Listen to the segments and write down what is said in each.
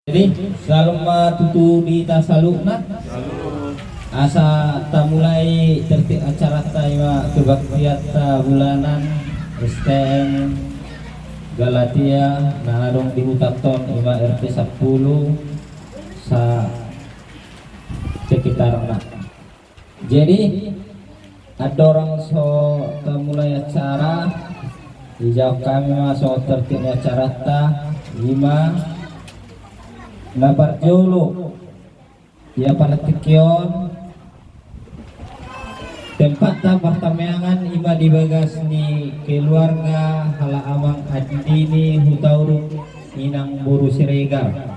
Jadi selalu matutu di tasalukna asa ta mulai tertib acara ta ima kebaktian ta bulanan STM Galatia narong di Hutaton ima RT 10 sa sekitarna. Jadi ada orang so ta mulai acara dijawab kami so tertib acara ta ima Naparjolo ya panatikyon tempat pertamiangan ima dibagas ni keluarga hala amang adini hutaurung inang buru siregar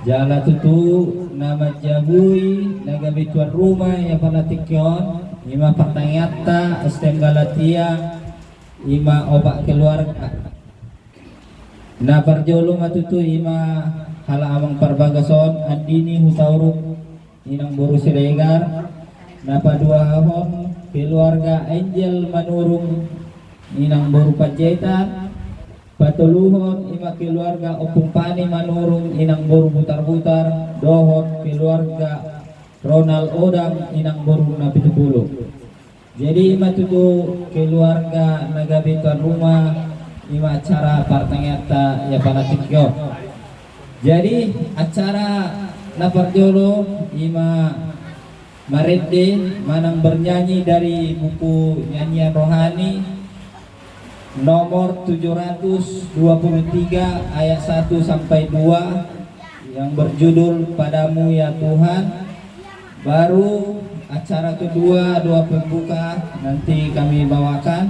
jala tutu nama jabui nagabi tuan rumah ya panatikyon ima pertanyata STM Galatia ima obat keluarga Naparjolo matutu ima hala amang parbagason adini hutauruk inang buru siregar napa dua hon keluarga Angel Manurung inang buru Pajetan patuluhon ima keluarga Opung Pani Manurung inang buru butar-butar dohon keluarga Ronald Odang inang buru Napitupulu. Jadi ima tutu keluarga nagabituan rumah ima acara partengeta ya panatikyo. Jadi acara Naparjolo ima Marede manang bernyanyi dari buku nyanyian rohani nomor 723 ayat 1 sampai 2 yang berjudul Padamu ya Tuhan. Baru acara kedua doa pembuka nanti kami bawakan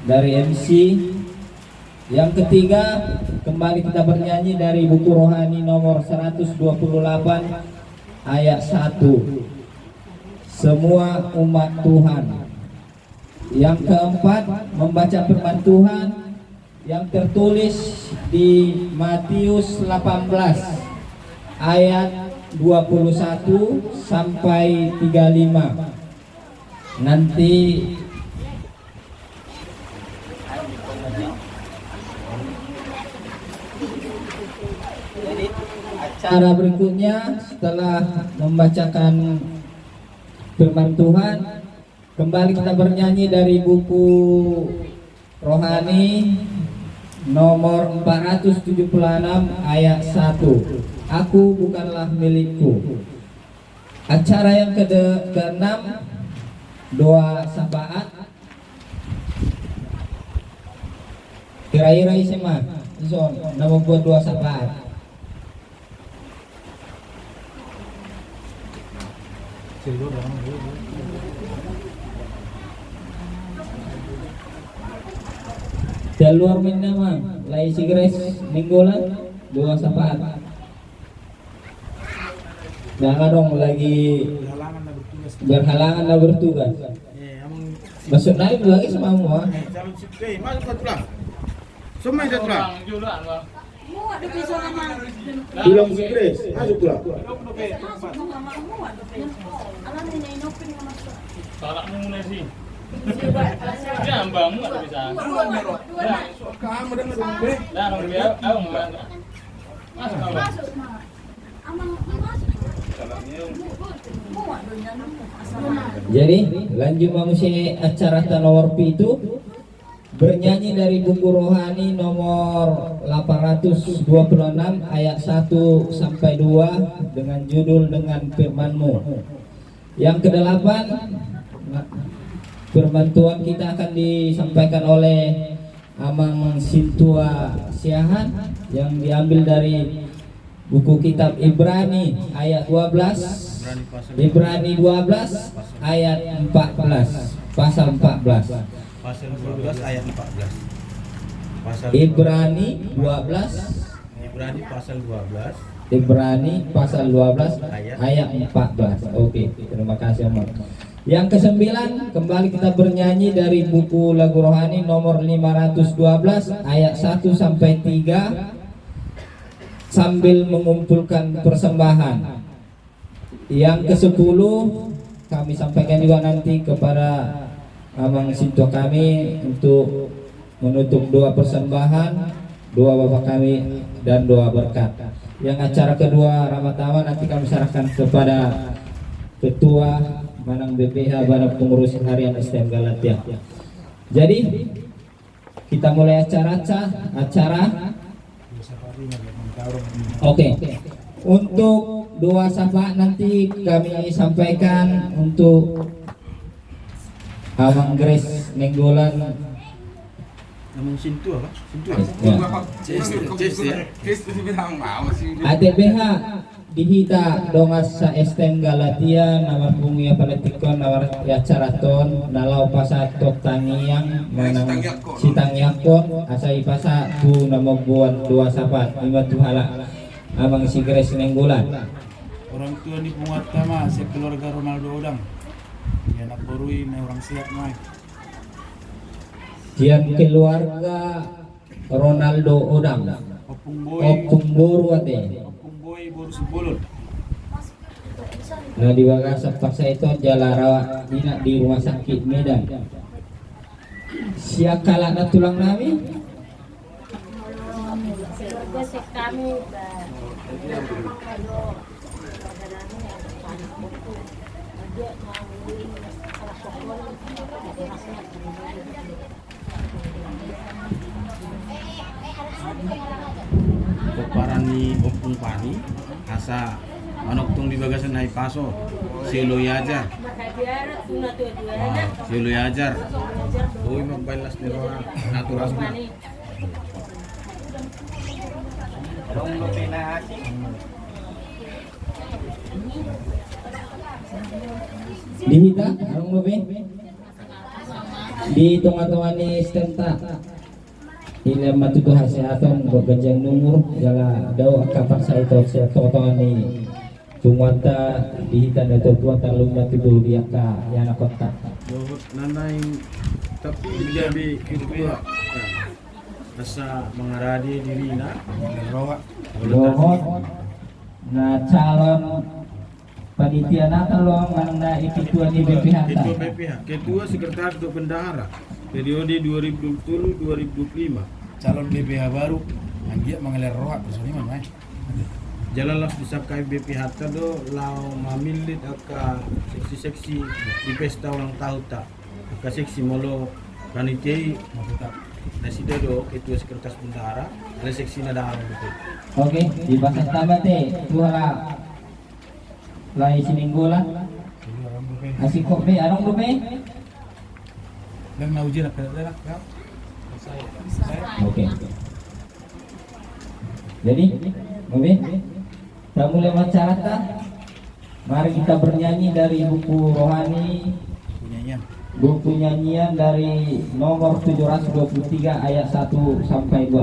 dari MC. Yang ketiga, kembali kita bernyanyi dari buku rohani nomor 128 ayat 1. Semua umat Tuhan. Yang keempat, membaca firman Tuhan yang tertulis di Matius 18 ayat 21 sampai 35. Nanti cara berikutnya setelah membacakan firman Tuhan, kembali kita bernyanyi dari buku rohani nomor 476 ayat 1. Aku bukanlah milikku. Acara yang ke-6 doa syafaat. Kira-kira isema, nama buat doa syafaat. Jalur minna mang lai sigres minggulan dua syafaat. Jangan dong lagi berhalangan lah bertugas. Masuk naik lagi semua. Semua itu lah. Bilang sigres, masuk lah. Salah muna sih. Jambang nggak bisa. Kamu dengan sumber. Dah orang dia, aku mana? Masuk. Jadi lanjut manusia acara Tanawarpi itu bernyanyi dari buku rohani nomor 826 ayat 1 sampai 2 dengan judul dengan firman-Mu. Yang ke-8 firman Tuhan kita akan disampaikan oleh Amang Sintua Siahan yang diambil dari buku kitab Ibrani ayat 12. Ibrani 12 ayat 14 pasal 14. Pasal 12 ayat 14. Ibrani 12 Ibrani pasal 12. Ibrani pasal 12 ayat 14. Oke, terima kasih Om. Yang ke-9 kembali kita bernyanyi dari buku lagu rohani nomor 512 ayat 1 sampai 3 sambil mengumpulkan persembahan. Yang ke-10 kami sampaikan juga nanti kepada Amang Sinto kami untuk menutup doa persembahan, doa Bapak kami dan doa berkat. Yang acara kedua Ramadhan nanti kami serahkan kepada Ketua Manang BPH Badan Pengurus Harian STM Galatia. Jadi kita mulai acara. Oke. Untuk doa syafaat nanti kami sampaikan untuk Amang Grace Nenggolan. Namun Sintu apa? Sintu Ya. ATBH dihita dongas sa STM Galatia nawar pungia paletikon nawar acaraton nalau pasatok tangiang manang sitangyakon asa ipasa tu namobuan dua sapat lima tuhala Amang si Grace Nenggolan. Orang tua ni penguat kama sekeluarga Ronaldo Odang. Ya nak borui na orang siap mai. Dian keluarga Ronaldo Odang. Opung boy, Opung boru ate. opung boy boru sebulun. Nah di Bagasa paksa itu Jalara ina di rumah sakit Medan. Siak kalak na tulang nami. Keparani opung pani asa manok tong di bagasan hai paso siulo yajar. Siulo yajar. Oi magbalas ni roa natural na. Dihita anong lobe? Di tunga-tunga ni stenta. Ila matuto haseaton beganjang numur jala daw kapaksa ito sa tunga-tunga ni tungwata dihita na ito tuwata lumna tudo dia ka yana kota. Dohot nanay tapi jadi kira asa mengaradi diri na Roa. Dohot na calon panitia natal lo mana ikituan di BPH. Ketua BPH, Ketua Sekretaris untuk Bendahara periode 2020-2025. Calon BPH baru. Anggia mengelir roa personiman mai. Jalalah disakai BPH tado lau mamilit aka seksi-seksi di pesta ulang tahun tak. Aka seksi molo panitia Mafuta. nasida do Ketua Sekretaris Bendahara ada seksi nada betul. Oke, di bahasa tambah teh tuhala lai sininggola Jadi orang BPH. asik kopi arong lobe. Dan na uji nak kada kau. Oke. Jadi, Mobi, kita mulai masyarakat. Mari kita bernyanyi dari buku rohani, Punyanyian. buku nyanyian dari nomor 723 ayat 1 sampai 2.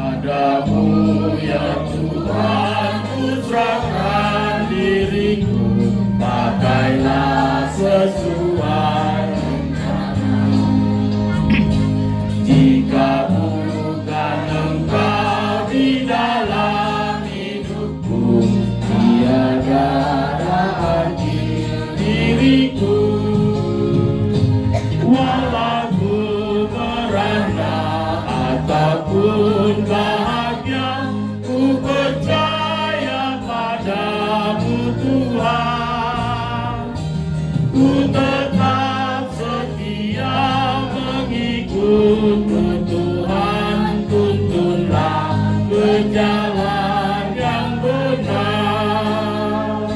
Padamu ya Tuhan ku serahkan diriku, pakailah sesuai rencana. Jika bukan Engkau di dalam hidupku, tiada arti diriku. Walau ku merana ataupun bahagia, ku percaya padamu Tuhan. Ku tetap setia mengikutmu Tuhan, tuntunlah ke jalan yang benar.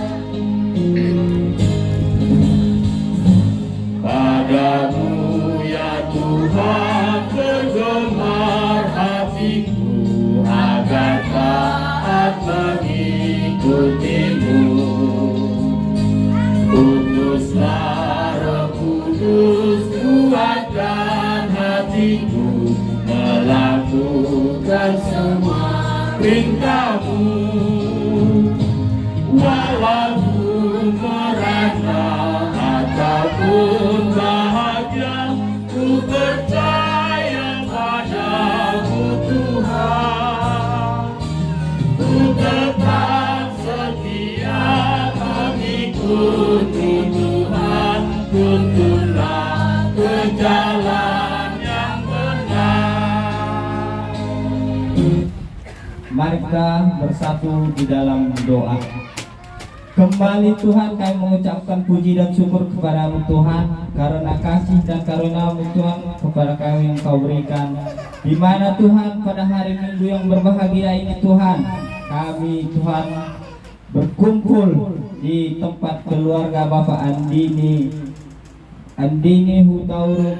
Padamu ya Tuhan bergemar hatiku, agar taat mengikutimu. Utuslah Roh Kudus, kuatkan hatiku, melakukan semua perintahmu. Walau merana ataupun bahagia, ku percaya pada puji Tuhan, tuntunlah ke jalan yang benar. Mari kita bersatu di dalam doa. Kembali Tuhan, kami mengucapkan puji dan syukur kepada-Mu Tuhan, karena kasih dan karunia-Mu Tuhan kepada kami yang Kau berikan. Di mana Tuhan pada hari Minggu yang berbahagia ini Tuhan, kami Tuhan berkumpul di tempat keluarga Bapak Andini Hutauruk,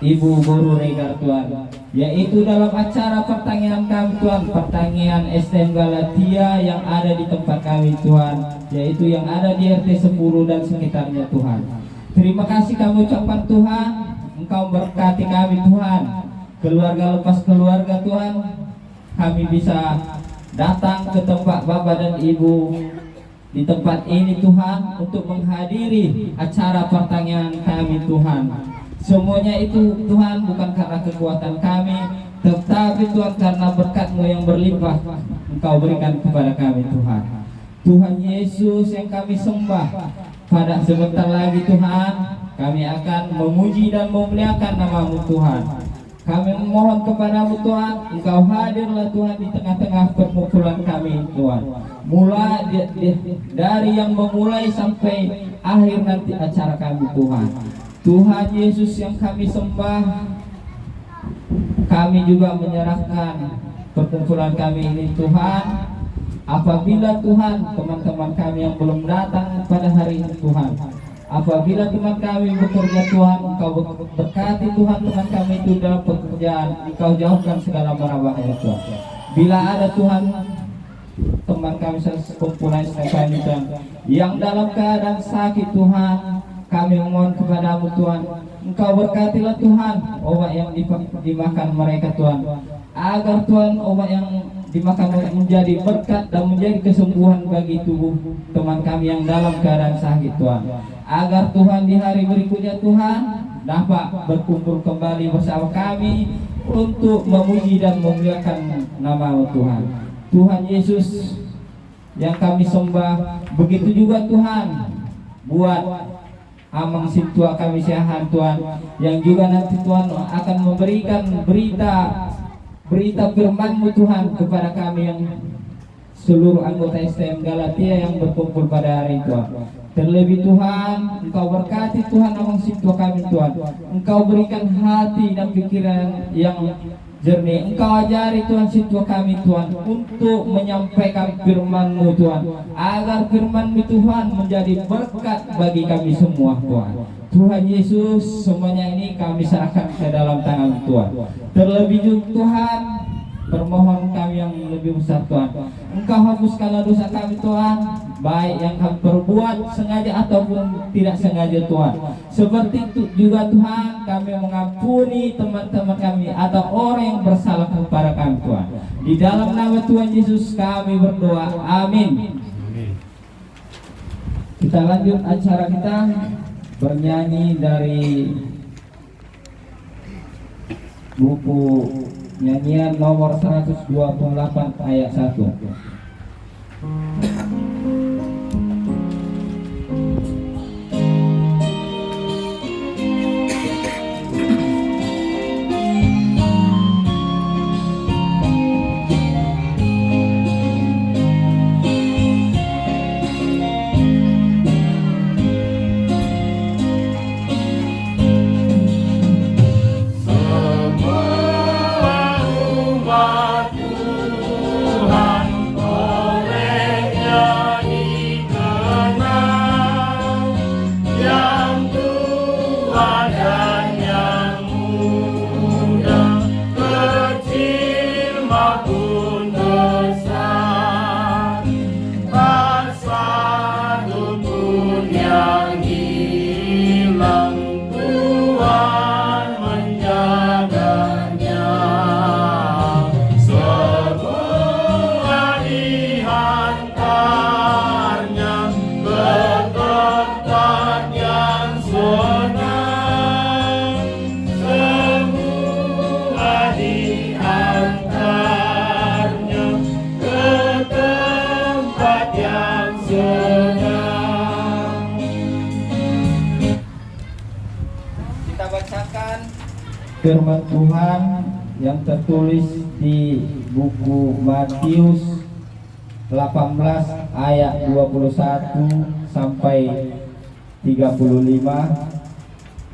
Ibu Guru Regar Tuhan, yaitu dalam acara pertanian kami Tuhan, pertanian STM Galatia yang ada di tempat kami Tuhan, yaitu yang ada di RT 10 dan sekitarnya Tuhan. Terima kasih kami ucapkan Tuhan, Engkau berkati kami Tuhan, keluarga lepas keluarga Tuhan, kami bisa datang ke tempat Bapak dan Ibu di tempat ini Tuhan untuk menghadiri acara pertanian kami Tuhan. Semuanya itu Tuhan bukan karena kekuatan kami, tetapi Tuhan karena berkat-Mu yang berlimpah Engkau berikan kepada kami Tuhan. Tuhan Yesus yang kami sembah, pada sebentar lagi Tuhan kami akan memuji dan memuliakan nama-Mu Tuhan. Kami memohon kepada-Mu Tuhan, Engkau hadirlah Tuhan di tengah-tengah perkumpulan kami Tuhan. Mulai dari yang memulai sampai akhir nanti acara kami Tuhan. Tuhan Yesus yang kami sembah, kami juga menyerahkan perkumpulan kami ini Tuhan. Apabila Tuhan teman-teman kami yang belum datang pada hari ini Tuhan, apabila teman kami bekerja Tuhan, Engkau berkati Tuhan teman kami itu dalam pekerjaan, Engkau jauhkan segala mara bahaya Tuhan. Bila ada Tuhan teman kami sekumpulan kami Tuhan yang dalam keadaan sakit Tuhan, kami memohon kepada-Mu Tuhan, Engkau berkatilah Tuhan obat yang dimakan mereka Tuhan, agar Tuhan obat yang dimakan menjadi berkat dan menjadi kesembuhan bagi tubuh teman kami yang dalam keadaan sakit Tuhan, agar Tuhan di hari berikutnya Tuhan dapat berkumpul kembali bersama kami untuk memuji dan memuliakan nama-Mu Tuhan. Tuhan Yesus yang kami sembah, begitu juga Tuhan buat Amang Sintua kami siahan Tuhan, yang juga nanti Tuhan akan memberikan berita firman-Mu Tuhan kepada kami yang seluruh anggota STM Galatia yang berkumpul pada hari Tuhan. Terlebih Tuhan, Engkau berkati Tuhan Amang Sintua kami Tuhan, Engkau berikan hati dan pikiran yang jernih, Engkau ajari Tuhan Sintua kami Tuhan untuk menyampaikan firman-Mu Tuhan, agar firman-Mu Tuhan menjadi berkat bagi kami semua Tuhan. Tuhan Yesus, semuanya ini kami serahkan ke dalam tangan Tuhan. Terlebih juga Tuhan, permohon kami yang lebih besar Tuhan, Engkau hapuskanlah dosa kami Tuhan, baik yang kami perbuat sengaja ataupun tidak sengaja Tuhan. Seperti itu juga Tuhan, kami mengampuni teman-teman kami atau orang yang bersalah kepada kami Tuhan. Di dalam nama Tuhan Yesus kami berdoa, amin. Kita lanjut acara kita, bernyanyi dari buku nyanyian nomor 128 ayat 1. Tuhan oleh firman Tuhan yang tertulis di buku Matius 18 ayat 21 sampai 35.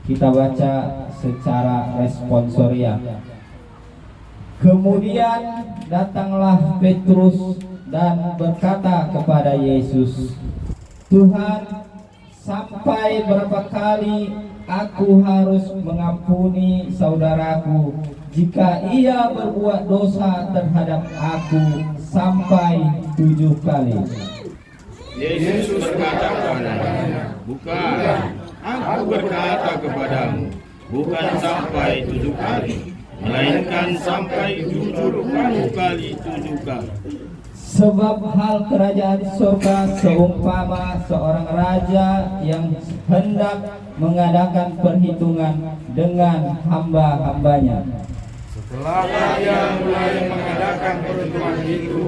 Kita baca secara responsorial. Kemudian datanglah Petrus dan berkata kepada Yesus, "Tuhan, sampai berapa kali aku harus mengampuni saudaraku jika ia berbuat dosa terhadap aku? Sampai 7 kali?" Yesus berkata kepadanya, "Bukan, aku berkata kepadamu, bukan sampai 7 kali, melainkan sampai 70 kali 7 kali. Sebab hal kerajaan surga seumpama seorang raja yang hendak mengadakan perhitungan dengan hamba-hambanya. Setelah dia mulai mengadakan perhitungan itu,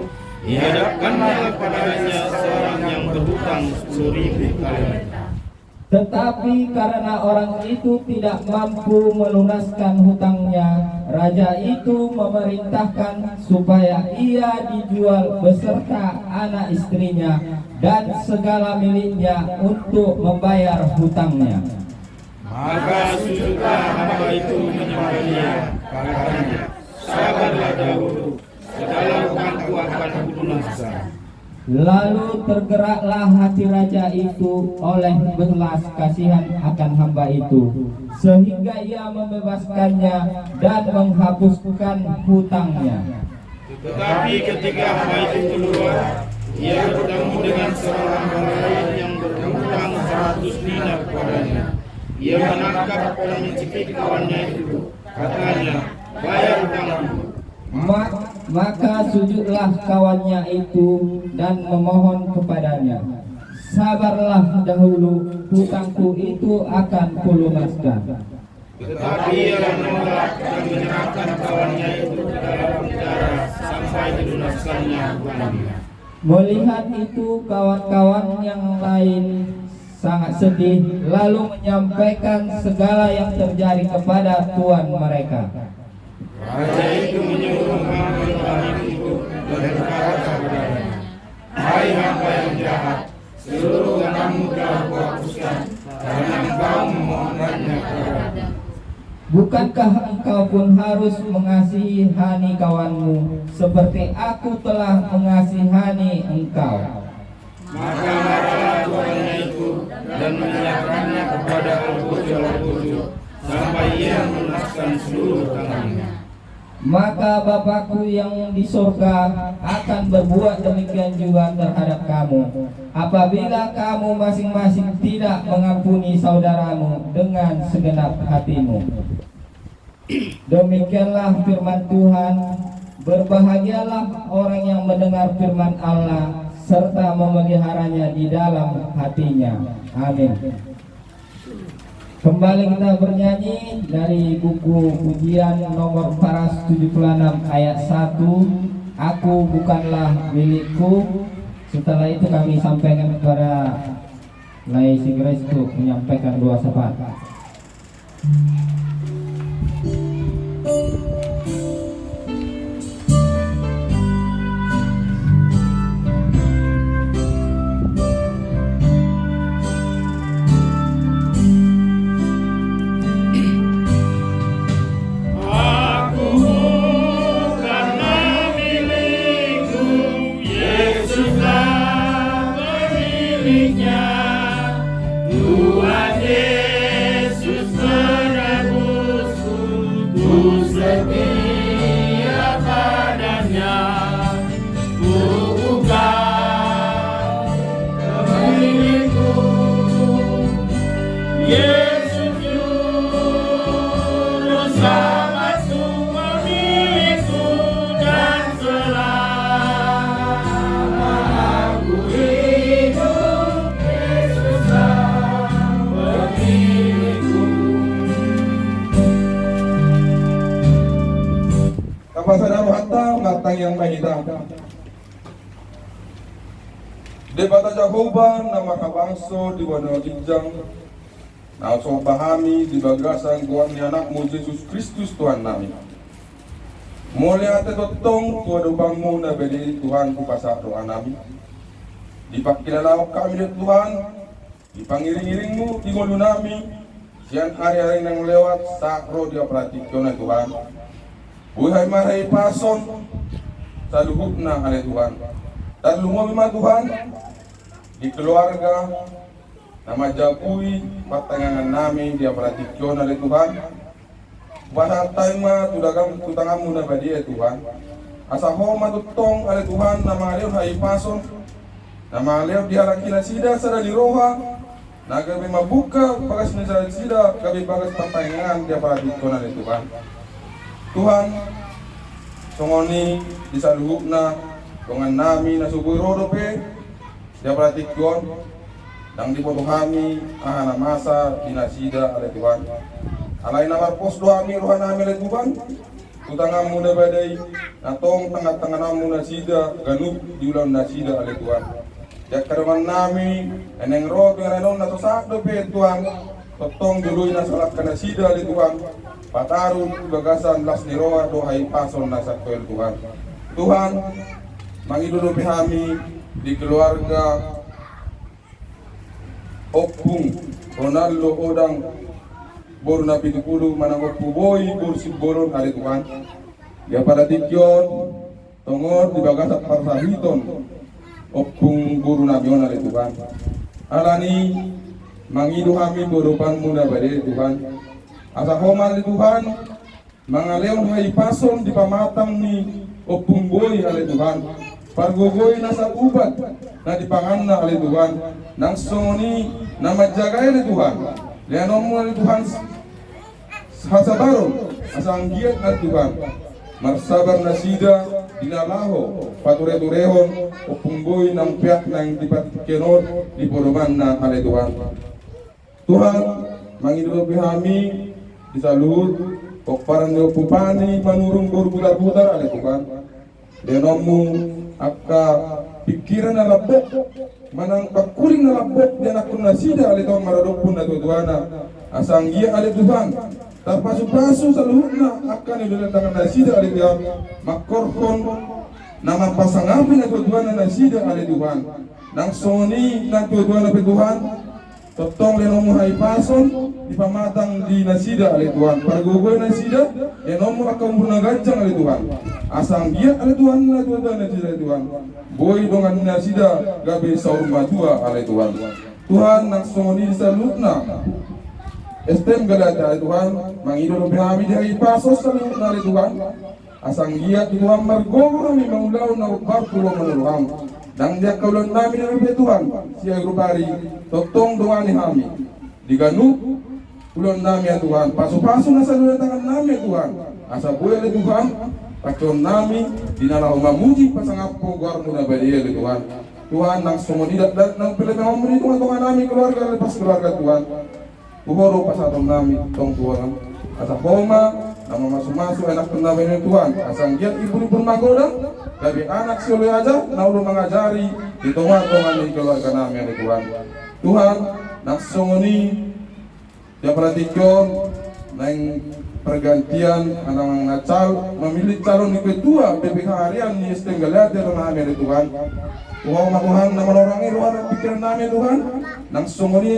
Dihadapkanlah kepadanya seorang yang berhutang 10.000 kali. Tetapi karena orang itu tidak mampu melunaskan hutangnya, raja itu memerintahkan supaya ia dijual beserta anak istrinya dan segala miliknya untuk membayar hutangnya. Maka sujudlah hamba itu menyembah dia, katanya, sabarlah dahulu, segala hutangku akan kulunaskan. Lalu tergeraklah hati raja itu oleh belas kasihan akan hamba itu, sehingga ia membebaskannya dan menghapuskan hutangnya. Tetapi ketika hamba itu keluar, ia bertemu dengan seorang hamba lain yang berhutang 100 dinar kepadanya. Ia menangkap dan mencekik kawannya itu, katanya, bayar hutangku. Maka sujudlah kawannya itu dan memohon kepadanya, sabarlah dahulu, hutangku itu akan kulunaskan. Tetapi ia menolak dan menyerahkan kawannya itu ke dalam penjara sampai dilunaskannya hutangnya. Melihat itu kawan-kawan yang lain sangat sedih, lalu menyampaikan segala yang terjadi kepada tuan mereka. Raja itu menyuruh hamba itu dan berkata kepadanya, hai hamba yang jahat, seluruh hutangmu telah kuhapuskan karena engkau memohonkannya kepadaku. Bukankah engkau pun harus mengasihani kawanmu seperti aku telah mengasihani engkau? Maka marahlah tuannya itu dan menyerahkannya kepada al-bujur sampai ia melunaskan seluruh hutangnya. Maka Bapakku yang di surga akan berbuat demikian juga terhadap kamu, apabila kamu masing-masing tidak mengampuni saudaramu dengan segenap hatimu. Demikianlah firman Tuhan. Berbahagialah orang yang mendengar firman Allah serta memeliharanya di dalam hatinya. Amin. Kembali kita bernyanyi dari buku pujian nomor 476 ayat 1, Aku bukanlah milikku. Setelah itu kami sampaikan kepada Laisi Grace untuk menyampaikan doa syafaat. Kapasana Rohata Ngatang yang Mahita Debata Jehovah nama kabangso di wana ijang na bahami di bagasan Tuhan ni anakmu Yesus Kristus Tuhan nami. Mulai ate totong tua dobangmu na bedi Tuhan ku pasak doa nami. Dipakilala kami di Tuhan, dipangiring-iringmu di ngolu nami, sian hari-hari yang lewat sakro dia perhatikan Tuhan. Buhay maray pason sa luhut na ale Tuhan. Dan lumami ma Tuhan di keluarga na majapui patangangan namin dia perhatikan ale Tuhan. Bahasa taima tutangamu na badi Tuhan. Asa homa tutong ale Tuhan na maliw hay pason. Na maliw di halaki na sida sa daliroha. Na gabi mabuka pagas na sa sida gabi pagas patangangan dia perhatikan ale Tuhan. Tuhan, songoni di saluhuk na dengan nami na subuh rodope dia perhatikan dan dipotoh kami ahana masa dinasida oleh Tuhan. Alai nama pos doa mi rohan nami oleh Tuhan. Tutangam muda badai natong tengah-tengah namu nasida ganup diulang nasida oleh Tuhan. Jak karuman nami eneng roh yang renon nato sakdo pe Tuhan. Totong dului nasalak kanasida oleh Tuhan. Patarun bagasan las niroa dohai pason nasaktuel Tuhan. Tuhan, mangidudupi kami di keluarga Opung Ronaldo Odang Boru na pitupulu manang Oppuboy Bursib Boron ali Tuhan. Dia pada tikyon tongor di bagasan parsahiton Opung Boru na bion ali Tuhan. Alani mangidu kami borupan muna bade Tuhan. Asa homal di Tuhan, mga leon hay pason di pamatang ni Opung Boy ali Tuhan. Pargogoy nasa ubat na di panganna ali Tuhan. Nang songoni na majagay ali Tuhan. Leanon mo ali Tuhan hasabaron asang giat ali Tuhan. Marsabar na sida dinalaho pature-turehon Opung Boy ng pihak ng dipatikenon di poroman na ali Tuhan. Tuhan, mangidudupi kami di saluhut kok parang pupani manurung berputar-putar ale Tuhan. Denomu akka pikiran na labok manang pakuring na labok dan akun nasida ale Tuhan maradopun na Tuhan asang iya ale Tuhan tarpasu-pasu saluhut na akan ilulantangan nasida ale Tuhan makorkon nama pasangapin na Tuhan na nasida ale Tuhan nang soni na Tuhan na Tuhan. Totong lenomu hay pason di pamatang di nasida ali Tuhan. Pargogoy nasida lenomu akan bunagajang ali Tuhan. Asang giat ali Tuhan na Tuhan nasida ali Tuhan. Boy dongan nasida gabi saur matua ali Tuhan. Tuhan nang songoni salutna. Estem galata ali Tuhan. Mangido kami di hay pasos salutna ali Tuhan. Asang giat di Tuhan margogo kami mangulaw na barkulo manuluhang. Dan dia kaulan namin na Tuhan siya grupari totong doa ni kami diganu ulon namin ya Tuhan paso-paso na sa tangan namin ya Tuhan asa buhay ya Tuhan pakyon namin dinalaw mamuji pasangapo guardo na baliya ya Tuhan Tuhan nang sumodidat nang pilihan mo dito ang namin keluarga lepas keluarga Tuhan buhoro pasatong namin tong Tuhan asa homa nama masuk-masuk anak namin ya Tuhan asang giat ibu-ibu magoda gabi anak siolo aja naulo mengajari di tonga-tonga di keluarga namin ya Tuhan. Tuhan naksongoni dia perhatikan nang pergantian anak ngacal memilih calon ketua BPK harian ni Stenggalate namin ya Tuhan. Tuhan nama orang luar pikiran namin Tuhan naksongoni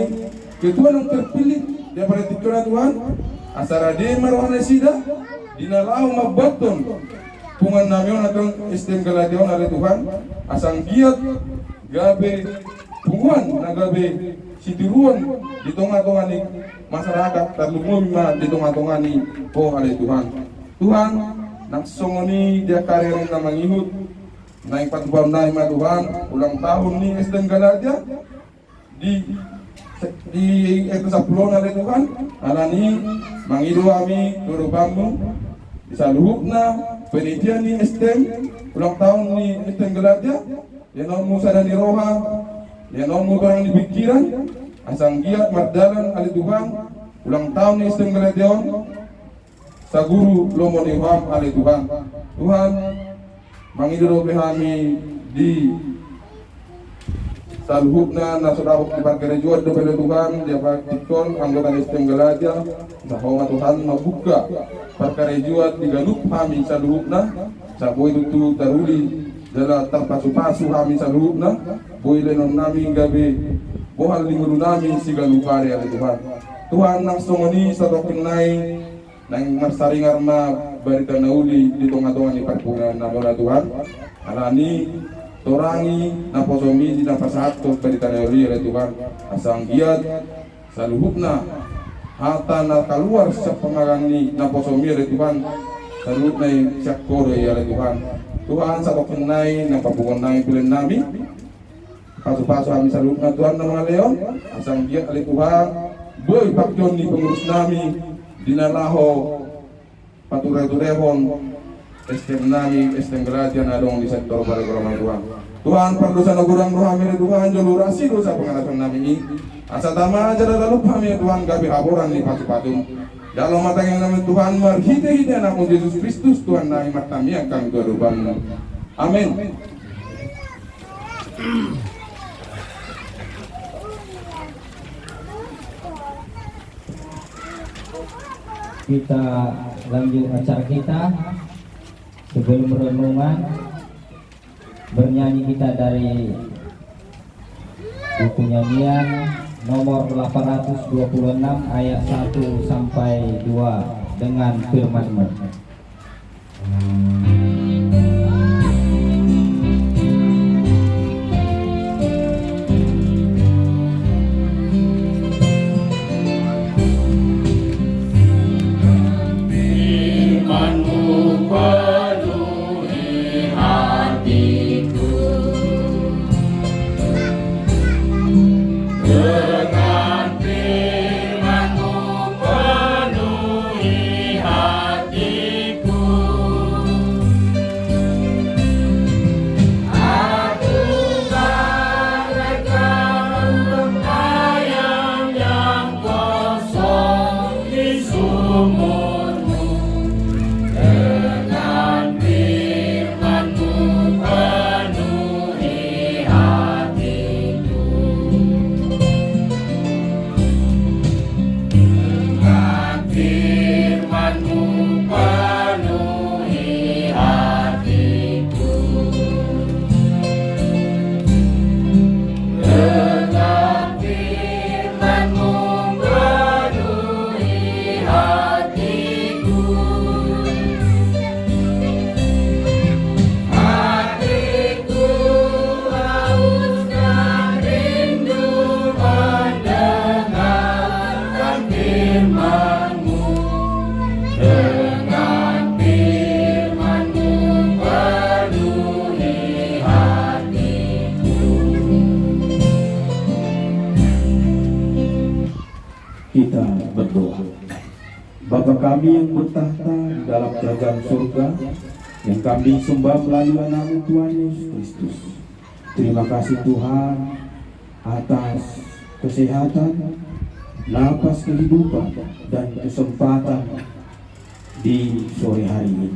ketua yang terpilih dia perhatikan Tuhan asara dia marwana sida dinalau mabaton pungan namin atong Stenggalation ali Tuhan asang giat gabe punguan na gabe situruan di tengah-tengah ni masyarakat terlumum di tengah-tengah ni po ali Tuhan. Tuhan naksongoni dia karir na mangihut na ipatubam na ima Tuhan ulang tahun ni Stenggalation di itu 10 ali Tuhan alani mangidu kami turubammu disaluhuk na penitian ni STEM ulang tahun ni Stenggalation lenomu sada ni roha lenomu barang di pikiran asang giat mardalan ali Tuhan ulang tahun ni Stenggalation sa guru lomo ni Ham ali Tuhan. Tuhan mangidudupi kami di Saluhutna na sudahok di paggerejuan do pele Tuhan dia praktikon anggota STM Galaja bahwa Tuhan membuka paggerejuan di galup kami saluhutna saboy itu taruli dala terpasu-pasu kami saluhutna boy lenon nami gabi bohal linguru nami si galupare ya Tuhan. Tuhan nang songoni sa tokinay nang marsaringar ma barita nauli di tonga-tonga ni parpungan na Tuhan. Alani torangi na posomi di napasahat to barita nauli ya Tuhan. Asang giat saluhutna hata na keluar sa pangalan ni na posomi ya Tuhan. Saluhutna siak kore ya Tuhan. Tuhan sa tokinay na papungan nang pilen nami. Pasu-pasu kami saluhutna Tuhan na mga leon. Asang giat ali Tuhan. Boy pakyon ni pengurus nami dinalaho paturay-turehon STM nami STM Galatia na dong di sektor Barigoroman Tuhan. Tuhan perdosa na gurang rohami Tuhan jolurasi dosa pengarasan nami ini asa tama aja lalu kami Tuhan gabi haboran ni patu-patung dalam mata yang nami Tuhan marhite-hite anak Yesus Kristus Tuhan nami matami akan kehidupan. Amin. Kita lanjut acara kita. Sebelum renungan bernyanyi kita dari buku nyanyian nomor 826 ayat 1 sampai 2 dengan firman-Mu. Kita berdoa. Bapa kami yang bertahta dalam kerajaan surga, yang kami sembah melalui nama Tuhan Yesus Kristus. Terima kasih Tuhan atas kesehatan, napas kehidupan, dan kesempatan di sore hari ini.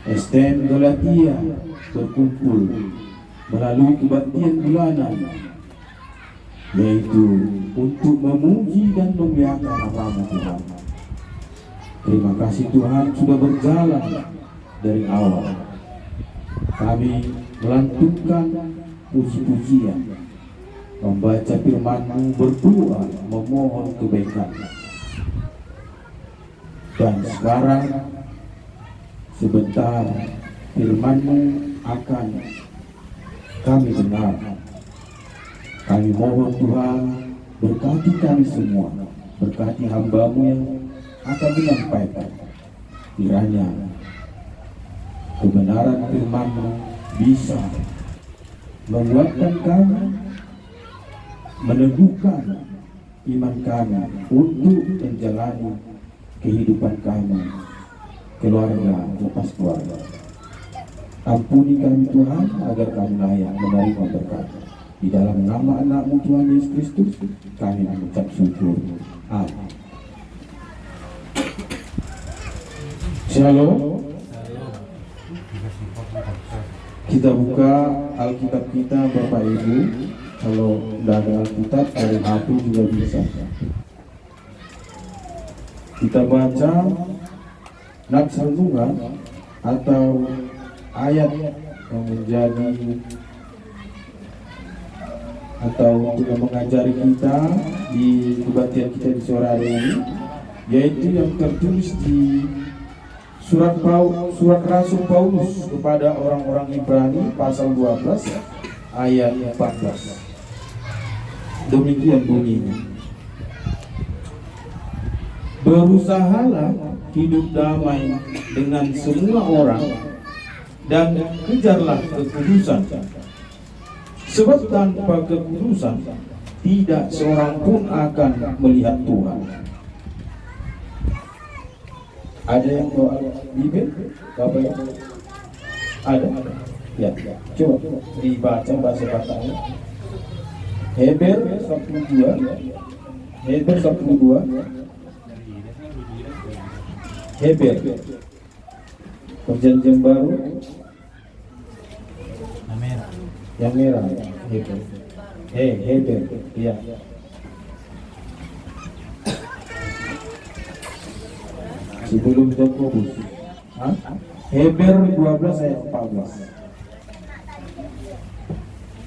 STM Galatia berkumpul melalui kebaktian bulanan, yaitu untuk memuji dan memuliakan nama Tuhan. Terima kasih Tuhan sudah berjalan dari awal. Kami melantunkan puji-pujian, membaca firman-Mu, berdoa, memohon kebaikan. Dan sekarang sebentar firman-Mu akan kami dengar. Kami mohon Tuhan berkati kami semua, berkati hamba-Mu yang akan menyampaikan. Kiranya kebenaran firman-Mu bisa menguatkan kami, meneguhkan iman kami untuk menjalani kehidupan kami, keluarga lepas keluarga. Ampuni kami Tuhan agar kami layak menerima berkat. Di dalam nama anak-Mu Tuhan Yesus Kristus kami mengucap syukur. Amin. Shalom. Kita buka Alkitab kita Bapak Ibu Kalau tidak ada Alkitab, dari HP juga bisa. Kita baca nats renungan atau ayat yang menjadi atau yang mengajari kita di kebaktian kita di sore hari ini, yaitu yang tertulis di surat Rasul Paulus kepada orang-orang Ibrani pasal 12 ayat 14. Demikian bunyinya. Berusahalah hidup damai dengan semua orang dan kejarlah kekudusan. Sebab tanpa kekudusan tidak seorang pun akan melihat Tuhan. Ada yang bawa Bibel? Bapak ya? Ada? Ya. Coba dibaca bahasa katanya. Heber 12. Heber 12. Heber. Perjanjian baru. Yang merah. Heber. Heber. Iya. Sebelum Jakobus. Heber 12 ayat 14.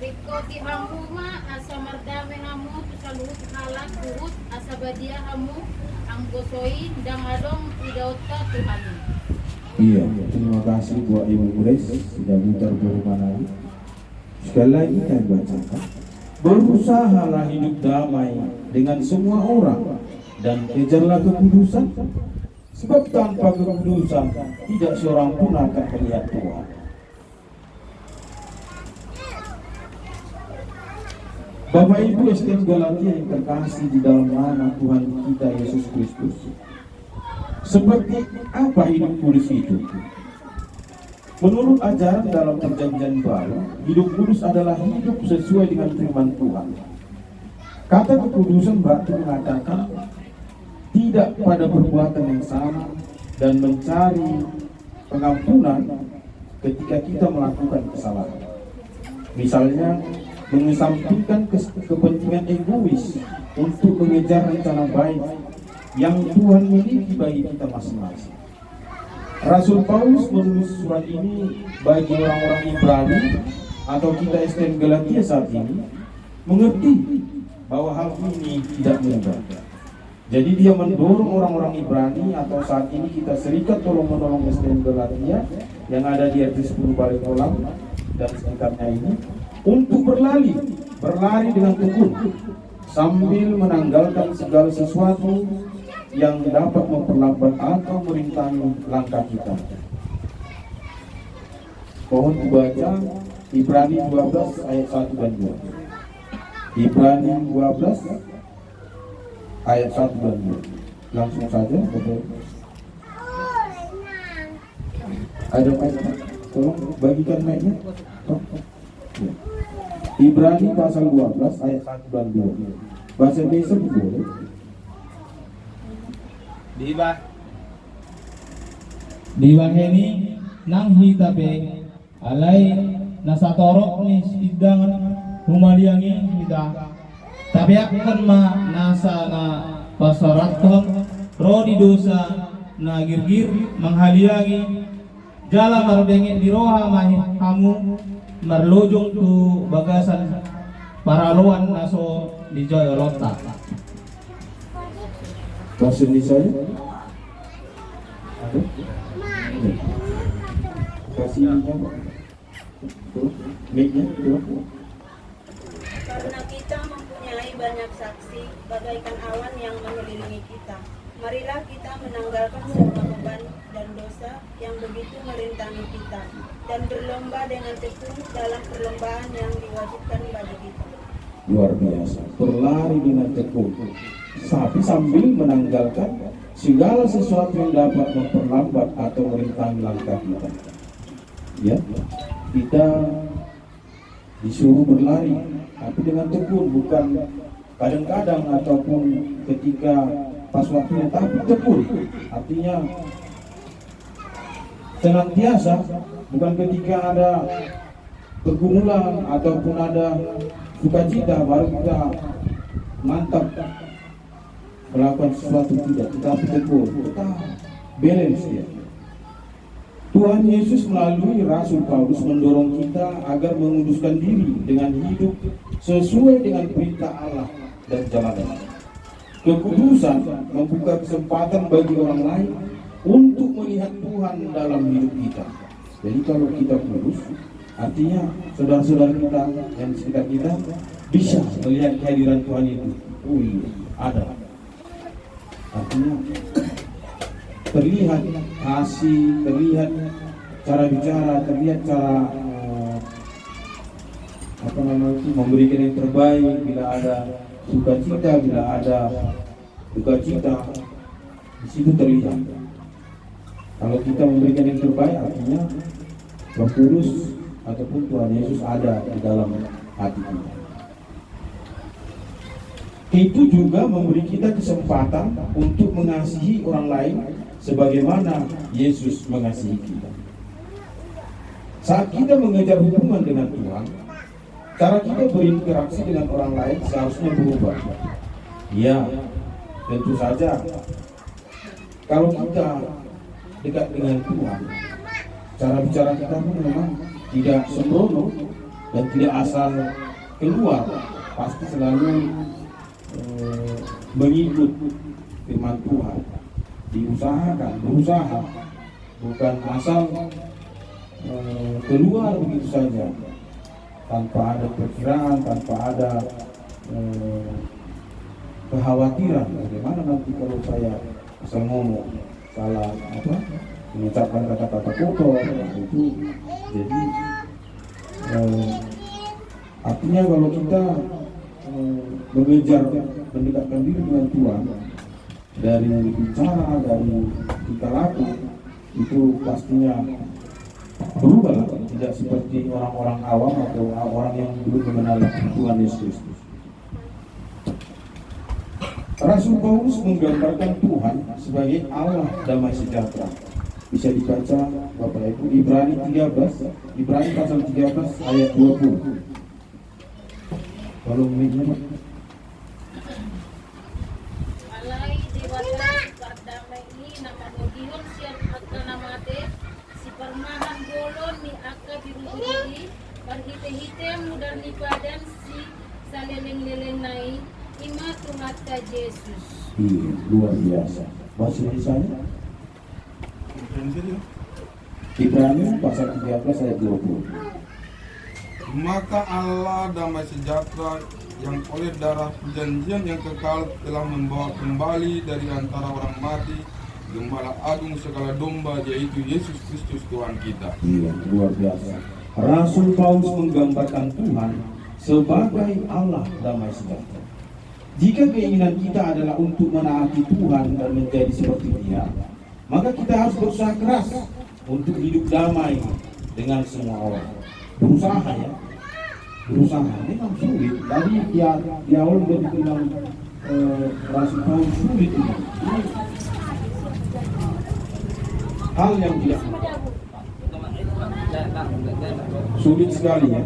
Riko ti hamu ma asa mardame hamu tu saluhut halak kuhut asa badia hamu ang gosoi dang adong idauta Tuhan. Iya, terima kasih buat Ibu Grace sudah mutar berumah lagi. Sekali lagi kami bacakan. Berusahalah hidup damai dengan semua orang dan kejarlah kekudusan. Sebab tanpa kekudusan tidak seorang pun akan melihat Tuhan. Bapak Ibu STM Galatia yang terkasih di dalam nama Tuhan kita Yesus Kristus, seperti apa hidup kudus itu? Menurut ajaran dalam Perjanjian Baru, hidup kudus adalah hidup sesuai dengan firman Tuhan. Kata kekudusan berarti mengatakan tidak pada perbuatan yang sama dan mencari pengampunan ketika kita melakukan kesalahan. Misalnya, mengesampingkan kepentingan egois untuk mengejar rencana baik yang Tuhan miliki bagi kita masing-masing. Rasul Paulus menulis surat ini bagi orang-orang Ibrani atau kita STM Galatia saat ini mengerti bahwa hal ini tidak mudah. Jadi dia mendorong orang-orang Ibrani atau saat ini kita serikat tolong-menolong STM Galatia yang ada di RT 10 Balai Kolam dan sekitarnya ini untuk berlari dengan tekun sambil menanggalkan segala sesuatu yang dapat memperlambat atau merintangi langkah kita. Mohon dibaca Ibrani 12 ayat 1 dan 2. Ibrani 12 ayat 1 dan 2. Langsung saja, betul. Ada mic? Tolong bagikan mic-nya. Ya. Ibrani pasal 12 ayat 1 dan 2. Bahasa Indonesia boleh. Di baheni nang hitabe alai nasatorok ni sidang humaliangi kita. Tapi akan ma nasa na pasaraton rodi dosa na girgir menghaliangi jala marbengin di roha mahit kamu merlojong tu bagasan paraluan naso di Joy Rota. Bahasa Indonesia ada? Kasih mic-nya. Karena kita mempunyai banyak saksi bagaikan awan yang mengelilingi kita, marilah kita menanggalkan semua beban dan dosa yang begitu merintangi kita dan berlomba dengan tekun dalam perlombaan yang diwajibkan bagi kita. Luar biasa, berlari dengan tekun tapi sambil menanggalkan segala sesuatu yang dapat memperlambat atau merintangi langkah kita. Ya, kita disuruh berlari tapi dengan tekun, bukan kadang-kadang ataupun ketika pas waktunya, tapi tekun. Artinya senantiasa, bukan ketika ada pergumulan ataupun ada sukacita, baru kita mantap melakukan sesuatu tidak, kita tegur, kita balance ya. Tuhan Yesus melalui Rasul Paulus mendorong kita agar menguduskan diri dengan hidup sesuai dengan perintah Allah dan jalannya. Kekudusan membuka kesempatan bagi orang lain untuk melihat Tuhan dalam hidup kita. Jadi kalau kita kudus, artinya saudara-saudara kita yang di sekitar kita bisa melihat kehadiran Tuhan itu. Oh iya, ada. Artinya terlihat kasih, terlihat cara bicara, terlihat cara memberikan yang terbaik. Bila ada sukacita, bila ada dukacita, di situ terlihat. Kalau kita memberikan yang terbaik, artinya Roh Kudus ataupun Tuhan Yesus ada di dalam hati kita. Itu juga memberi kita kesempatan untuk mengasihi orang lain sebagaimana Yesus mengasihi kita. Saat kita mengejar hubungan dengan Tuhan, cara kita berinteraksi dengan orang lain seharusnya berubah. Ya, tentu saja kalau kita dekat dengan Tuhan, cara bicara kita pun memang tidak sembrono dan tidak asal keluar, pasti selalu mengikut firman Tuhan, diusahakan, berusaha, bukan asal keluar begitu saja tanpa ada perkiraan, tanpa ada kekhawatiran bagaimana nanti kalau saya asal ngomong salah mengucapkan kata-kata kotor itu. Jadi artinya kalau kita mengejar mendekatkan diri dengan Tuhan dari bicara, dari kita laku, itu pastinya berubah, tidak seperti orang-orang awam atau orang yang belum mengenal Tuhan Yesus Kristus. Rasul Paulus menggambarkan Tuhan sebagai Allah damai sejahtera. Bisa dibaca Bapak Ibu, Ibrani 13, Ibrani pasal 13 ayat 20. Kalau mengingat Alai dewata pardamai ini nama Godion siap akan namate si permahan bolon ni aka biru-biru berhite-hite mudar ni badan si saleleng-leleng nai ima tuhata Yesus. Luar biasa. Bahasa Indonesia Ibrani pasal 13 ayat 20. Maka Allah damai sejahtera yang oleh darah perjanjian yang kekal telah membawa kembali dari antara orang mati Gembala Agung segala domba, yaitu Yesus Kristus Tuhan kita. Iya, luar biasa. Rasul Paulus menggambarkan Tuhan sebagai Allah damai sejahtera. Jika keinginan kita adalah untuk menaati Tuhan dan menjadi seperti Dia, maka kita harus berusaha keras untuk hidup damai dengan semua orang. Berusaha ya, berusaha. Memang sulit. Tadi di awal sudah dibilang Rasul Paulus sulit ini. Hal yang tidak sulit sekali ya.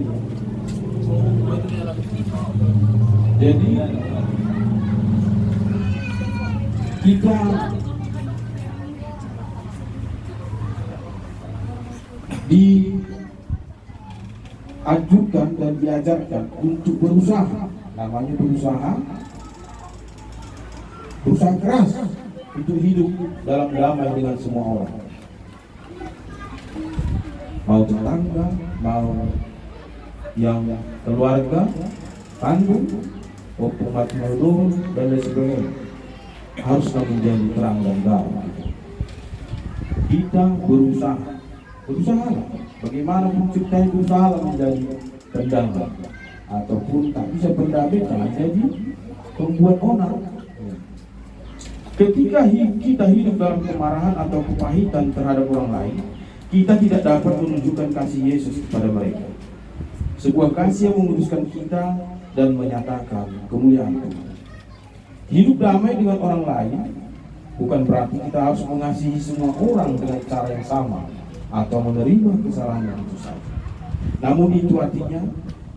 Jadi kita diajukan dan diajarkan untuk berusaha, namanya berusaha keras untuk hidup dalam damai dengan semua orang, mau tetangga, mau yang keluarga, tanggung, umat maupun dan lain sebagainya, haruslah menjadi terang dan garam. Kita berusaha bagaimana menciptai berusaha menjadi pendamai, ataupun tak bisa pendamai jangan jadi pembuat onar. Ketika kita hidup dalam kemarahan atau kepahitan terhadap orang lain, kita tidak dapat menunjukkan kasih Yesus kepada mereka. Sebuah kasih yang menguduskan kita dan menyatakan kemuliaan Tuhan. Hidup damai dengan orang lain bukan berarti kita harus mengasihi semua orang dengan cara yang sama atau menerima kesalahan yang itu saja. Namun itu artinya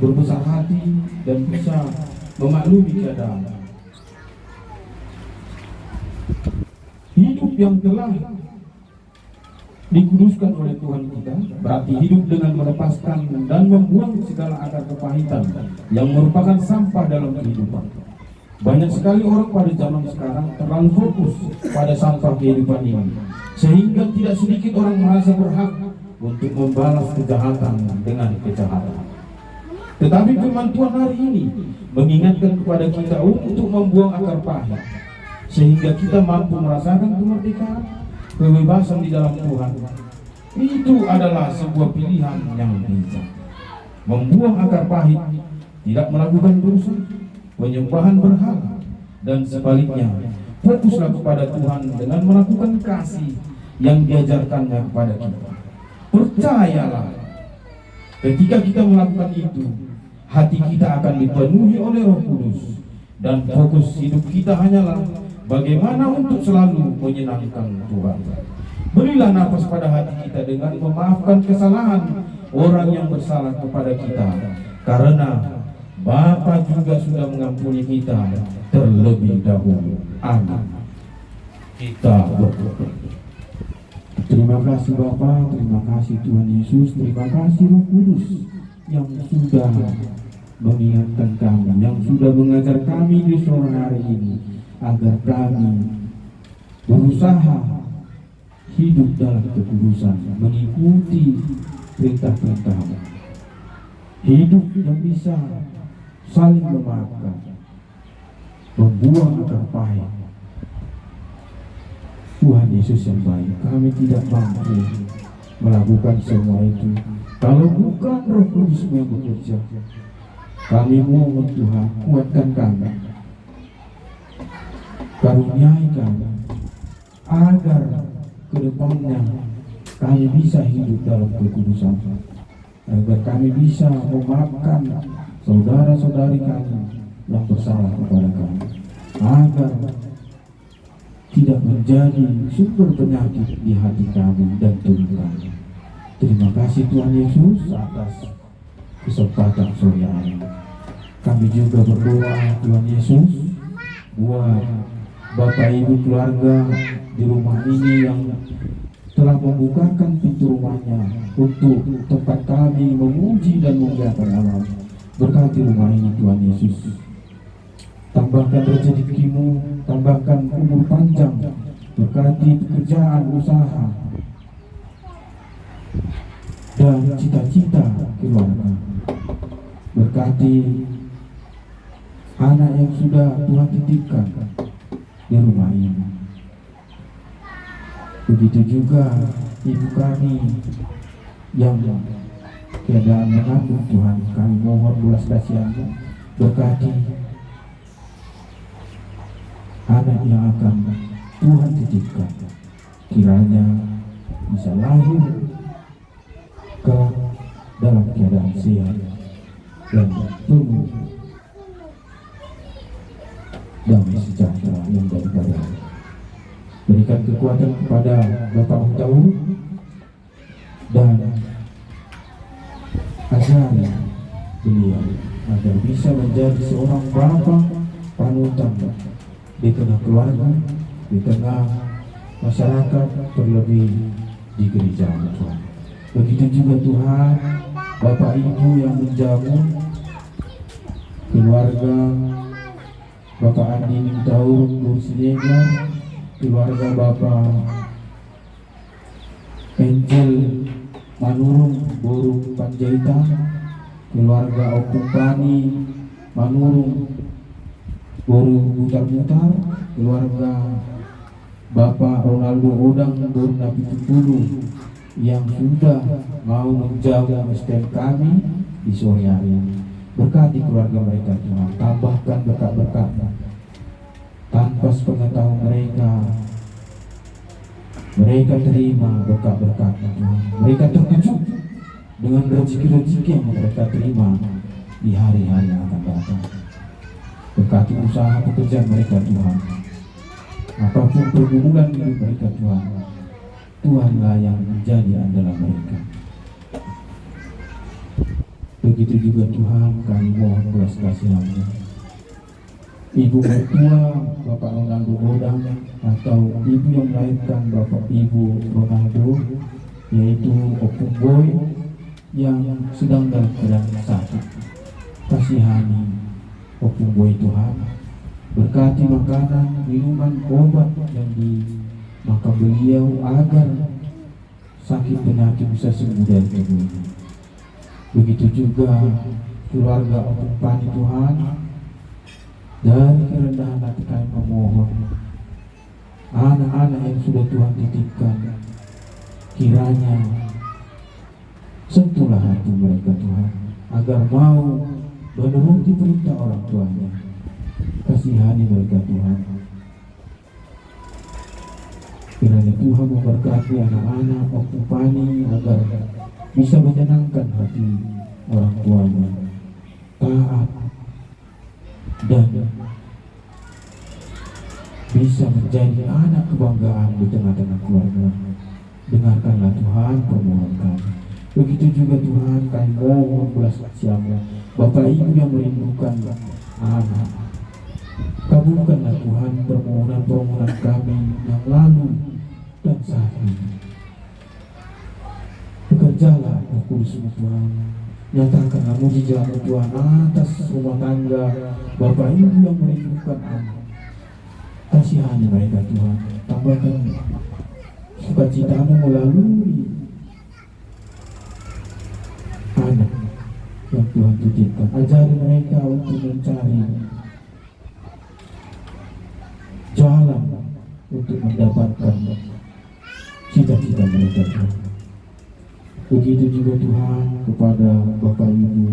berbesar hati dan bisa memaklumi keadaan. Hidup yang telah dikuduskan oleh Tuhan kita berarti hidup dengan melepaskan dan membuang segala akar kepahitan yang merupakan sampah dalam kehidupan. Banyak sekali orang pada zaman sekarang terlalu fokus pada sampah kehidupan ini, sehingga tidak sedikit orang merasa berhak untuk membalas kejahatan dengan kejahatan. Tetapi firman Tuhan hari ini mengingatkan kepada kita untuk membuang akar pahit, sehingga kita mampu merasakan kemerdekaan, kebebasan di dalam Tuhan. Itu adalah sebuah pilihan yang bijak. Membuang akar pahit, tidak melakukan dosa, penyembahan berhala, dan sebaliknya fokuslah kepada Tuhan dengan melakukan kasih yang diajarkannya kepada kita. Percayalah, ketika kita melakukan itu, hati kita akan dipenuhi oleh Roh Kudus, dan fokus hidup kita hanyalah bagaimana untuk selalu menyenangkan Tuhan. Berilah nafas pada hati kita dengan memaafkan kesalahan orang yang bersalah kepada kita, karena Bapa juga sudah mengampuni kita terlebih dahulu. Amin. Kita berdoa. Terima kasih Bapa, terima kasih Tuhan Yesus, terima kasih Roh Kudus yang sudah mengingatkan kami, yang sudah mengajar kami di sore hari ini, agar kami berusaha hidup dalam kekudusan, mengikuti perintah-perintah-Mu. Hidup yang bisa saling memaafkan, membuang akar pahit. Tuhan Yesus yang baik, kami tidak mampu melakukan semua itu kalau bukan Roh Kudus yang bekerja. Kami mohon Tuhan, kuatkan kami, karuniai kami, agar kedepannya kami bisa hidup dalam kekudusan, agar kami bisa memaafkan saudara-saudari kami yang bersalah kepada kami, agar tidak menjadi sumber penyakit di hati kami dan tubuh kami. Terima kasih Tuhan Yesus atas kesempatan sore hari. Kami juga berdoa Tuhan Yesus buat Bapak Ibu keluarga di rumah ini yang telah membukakan pintu rumahnya untuk tempat kami memuji dan memuliakan Allah. Berkati rumah ini Tuhan Yesus. Tambahkan rezeki-Mu, tambahkan umur panjang, berkati pekerjaan, usaha, dan cita-cita keluarga. Berkati anak yang sudah Tuhan titipkan di rumah ini. Begitu juga ibu kami yang keadaan mengandung Tuhan, kami mohon belas kasihan-Mu, berkati anak yang akan Tuhan titipkan, kiranya bisa lahir ke dalam keadaan sehat dan penuh damai sejahtera yang daripada. Berikan kekuatan kepada Bapak Mutaur dan ajari beliau agar bisa menjadi seorang bapa panutan di tengah keluarga, di tengah masyarakat, terlebih di gereja Tuhan. Begitu juga Tuhan, Bapak Ibu yang menjamu keluarga Bapak Andi Mutaur Bursinega, keluarga Bapak Angel Manurung Boru Panjaitan, keluarga Opung Pani Manurung Boru Mutar-Mutar, keluarga Bapak Ronaldo Odang Boru Nabi Tupulu yang sudah mau menjaga STM kami di sore hari ini. Berkati keluarga mereka Tuhan, tambahkan berkat-berkat tanpa sepengetahuan mereka terima berkat-berkat Tuhan. Mereka terkejut dengan rezeki-rezeki yang mereka terima di hari-hari yang akan datang. Berkati usaha pekerjaan mereka Tuhan, apapun pergumulan hidup mereka Tuhan, Tuhanlah yang menjadi andalan mereka. Begitu juga Tuhan, kami mohon belas kasihan-Mu. Ibu mertua Bapak Ronaldo Godang atau ibu yang melahirkan Bapak Ibu Ronaldo, yaitu Opung Boy yang sedang dalam keadaan sakit. Kasihani Opung Boy Tuhan, berkati makanan, minuman, obat yang dimakan beliau agar sakit penyakit bisa sembuh dari tubuhnya. Begitu juga keluarga Opung Pani Tuhan, dari kerendahan hati kami memohon anak-anak yang sudah Tuhan titipkan, kiranya sentuhlah hati mereka Tuhan, agar mau menuruti perintah orang tuanya. Kasihani mereka Tuhan. Kiranya Tuhan memberkati anak-anak Opung Pani agar bisa menyenangkan hati orang tuanya, taat dan bisa menjadi anak kebanggaan di tengah-tengah keluarga. Dengarkanlah Tuhan permohonan kami. Begitu juga Tuhan, kami mohon belas kasihan-Mu Bapak Ibu yang merindukan anak. Kabulkanlah Tuhan permohonan-permohonan kami yang lalu dan saat ini. Bekerjalah Roh Kudus-Mu Tuhan, nyatakanlah mujizat-Mu Tuhan atas rumah tangga Bapak Ibu yang merindukan anak. Kasihani mereka Tuhan, tambahkan sukacita-Mu melalui anak yang Tuhan titipkan. Ajari mereka untuk mencari jalan untuk mendapatkan cita-cita mereka Tuhan. Begitu juga Tuhan kepada Bapak Ibu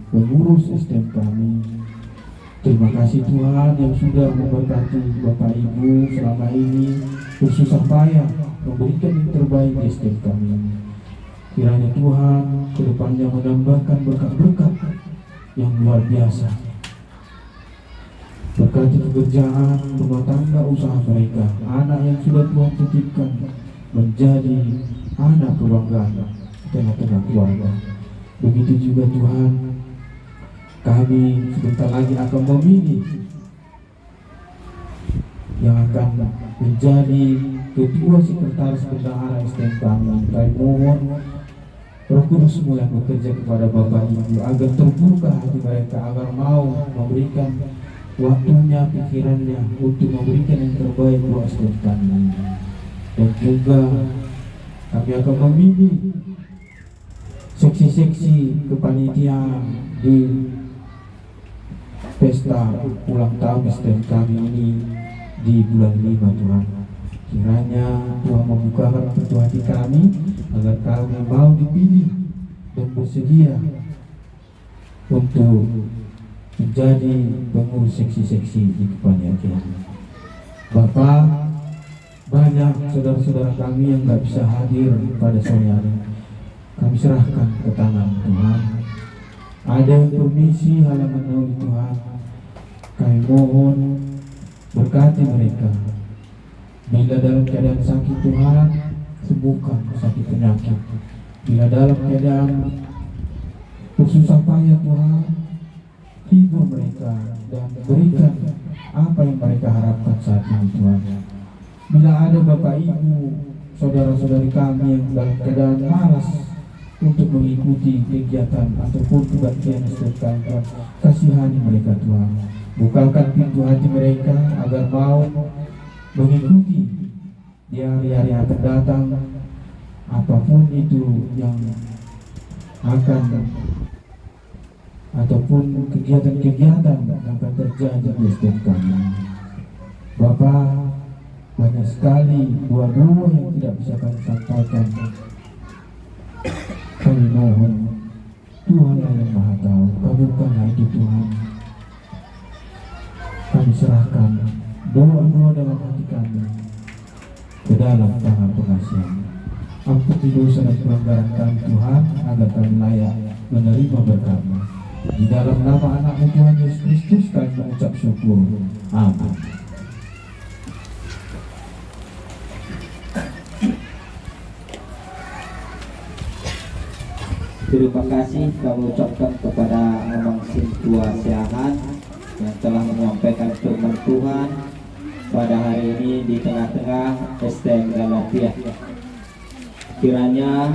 pengurus STM kami. Terima kasih Tuhan yang sudah memberkati Bapak Ibu selama ini bersusah payah memberikan yang terbaik di STM kami. Kiranya Tuhan kedepannya menambahkan berkat-berkat yang luar biasa. Berkati pekerjaan, rumah tangga, usaha mereka, anak yang sudah Tuhan titipkan menjadi anak kebanggaan tengah-tengah keluarga. Begitu juga Tuhan, kami sebentar lagi akan memilih yang akan menjadi ketua sekretaris bendahara STM kami. Kami mohon Roh Kudus mulai bekerja kepada Bapak Ibu agar terbuka hati mereka, agar mau memberikan waktunya, pikirannya untuk memberikan yang terbaik buat STM kami. Dan juga kami akan memilih seksi-seksi kepanitiaan di pesta ulang tahun STM kami ini di bulan 5 Tuhan. Kiranya Tuhan membukakan pintu hati kami agar kami mau dipilih dan bersedia untuk menjadi pengurus seksi-seksi di kepanitiaan. Bapak, banyak saudara-saudara kami yang gak bisa hadir pada sore hari. Kami serahkan ke tangan Tuhan. Ada yang permisi halaman naungi Tuhan, kami mohon berkati mereka. Bila dalam keadaan sakit Tuhan, sembuhkan sakit penyakit. Bila dalam keadaan bersusah payah Tuhan, hibur mereka dan berikan apa yang mereka harapkan saat ini Tuhan. Bila ada Bapak Ibu, saudara-saudari kami yang dalam keadaan malas untuk mengikuti kegiatan ataupun kebaktian STM Tuhan, kasihani mereka Tuhan. Bukakan pintu hati mereka agar mau mengikuti di hari-hari yang akan datang, apapun itu yang akan ataupun kegiatan-kegiatan yang akan terjadi di STM kami. Bapak, banyak sekali doa-doa yang tidak bisa kami sampaikan. Kami mohon Tuhan yang Maha Tahu, kabulkanlah itu Tuhan. Kami serahkan doa-doa dalam hati kami ke dalam tangan pengasihan. Ampuni dosa dan pelanggaran kami Tuhan, agar kami layak menerima berkat-Mu. Di dalam nama anak-Mu Tuhan Yesus Kristus kami mengucap syukur. Amin. Terima kasih kami ucapkan kepada Amang Sintua Siahan yang telah menyampaikan firman Tuhan pada hari ini di tengah-tengah STM Galatia. Kiranya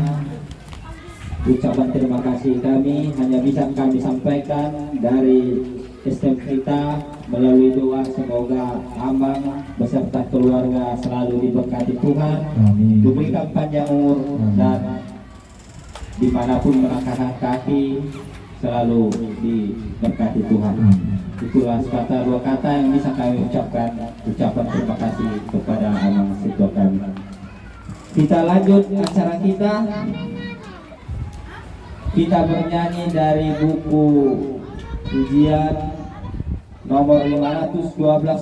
ucapan terima kasih kami hanya bisa kami sampaikan dari STM kita melalui doa, semoga Amang beserta keluarga selalu diberkati Tuhan, diberikan panjang umur, dan dimanapun melangkahkan kaki selalu diberkati Tuhan. Itulah kata dua kata yang bisa kami ucapkan, ucapan terima kasih kepada Amang Sintua kami. Kita lanjut acara kita. Kita bernyanyi dari buku ujian nomor 512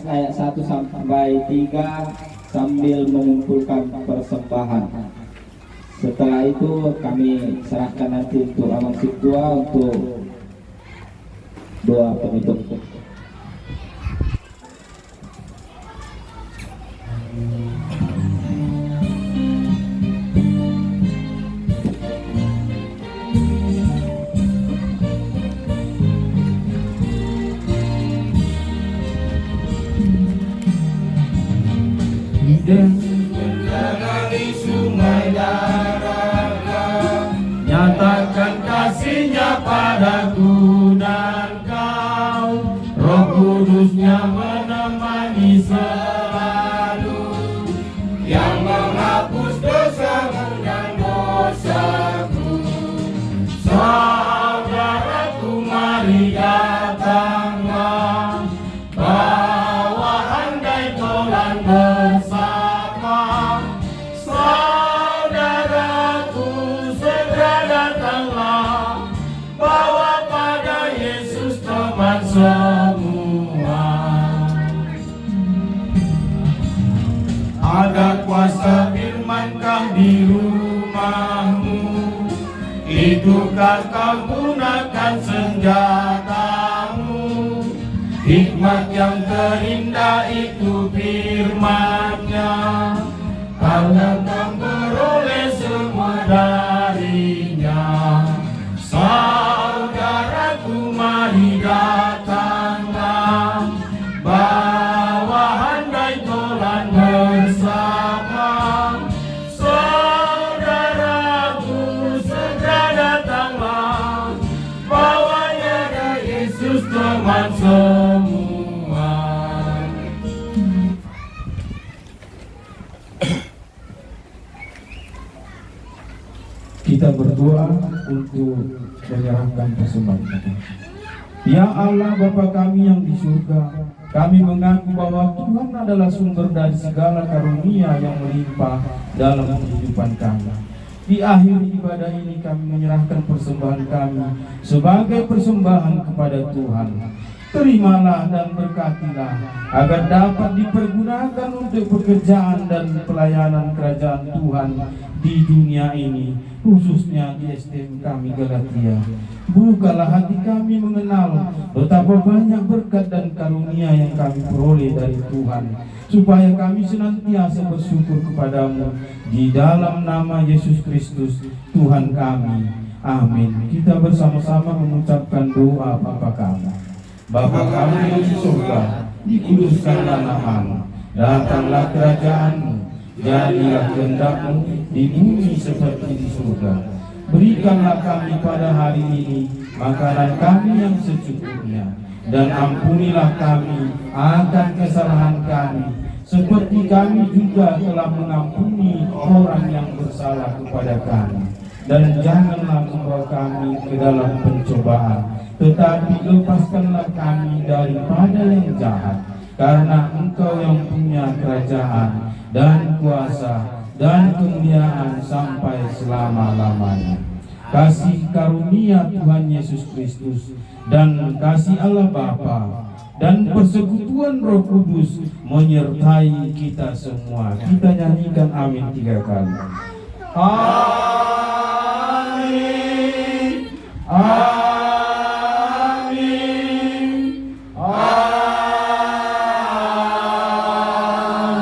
ayat 1 sampai 3 sambil mengumpulkan persembahan. Setelah itu kami serahkan nanti untuk Amang Sintua untuk doa penutup. Menangani sungai darahnya, nyatakan kasihnya padaku dan kau. Roh Kudusnya menemani selalu, yang menghapus dosamu dan dosaku. Saudaraku, mari datanglah, bawa handai tolan bersama. Saudaraku, segera datanglah, bawa pada Yesus teman semua. Ada kuasa firman-Kah di rumahmu? Itukah kau gunakan senjatamu? Hikmat yang terindah itu firman-Nya, kau akan beroleh semua darinya. Saudaraku, mari datanglah, bawa handai tolan bersama. Saudaraku, segera datanglah, bawanya ada Yesus teman semua. Kita berdoa untuk menyerahkan persembahan kita. Ya Allah, Bapa kami yang di surga, kami mengaku bahwa Tuhan adalah sumber dari segala karunia yang melimpah dalam kehidupan kami. Di akhir ibadah ini kami menyerahkan persembahan kami sebagai persembahan kepada Tuhan. Terimalah dan berkatilah agar dapat dipergunakan untuk pekerjaan dan pelayanan kerajaan Tuhan di dunia ini, khususnya di STM kami Galatia. Bukalah hati kami mengenal betapa banyak berkat dan karunia yang kami peroleh dari Tuhan, supaya kami senantiasa bersyukur kepadamu di dalam nama Yesus Kristus Tuhan kami. Amin. Kita bersama-sama mengucapkan doa Bapa kami. Bapa kami yang di surga, dikuduskanlah namamu, datanglah kerajaanmu, jadilah kehendak-Mu di bumi seperti di surga. Berikanlah kami pada hari ini makanan kami yang secukupnya, dan ampunilah kami akan kesalahan kami, seperti kami juga telah mengampuni orang yang bersalah kepada kami. Dan janganlah membawa kami ke dalam pencobaan, tetapi lepaskanlah kami daripada yang jahat, karena Engkau yang punya kerajaan dan kuasa dan kemuliaan sampai selama-lamanya. Kasih karunia Tuhan Yesus Kristus dan kasih Allah Bapa dan persekutuan Roh Kudus menyertai kita semua. Kita nyanyikan amin 3 kali. Amin. Amin.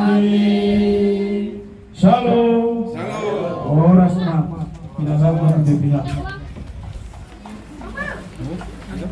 Amin. Shalom. Shalom. Orasna. Kita sama di pihak. Oh, ada?